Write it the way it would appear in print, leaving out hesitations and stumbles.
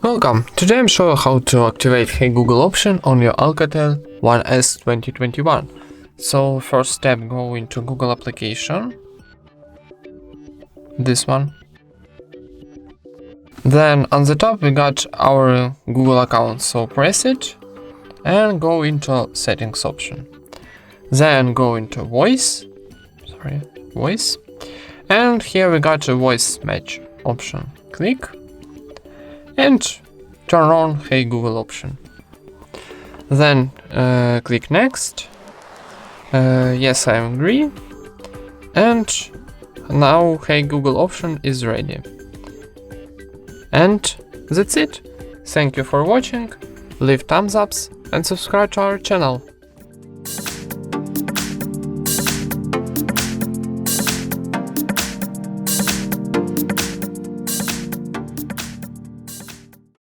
Welcome! Today I'm showing how to activate Hey Google option on your ALCATEL One S 2021. So first step, go into Google application, this one. Then on the top we got our Google account, so press it and go into settings option. Then go into voice, and here we got a voice match option. Click and turn on Hey Google option. Then click next. Yes, I agree. And now Hey Google option is ready. And that's it. Thank you for watching. Leave thumbs ups and subscribe to our channel.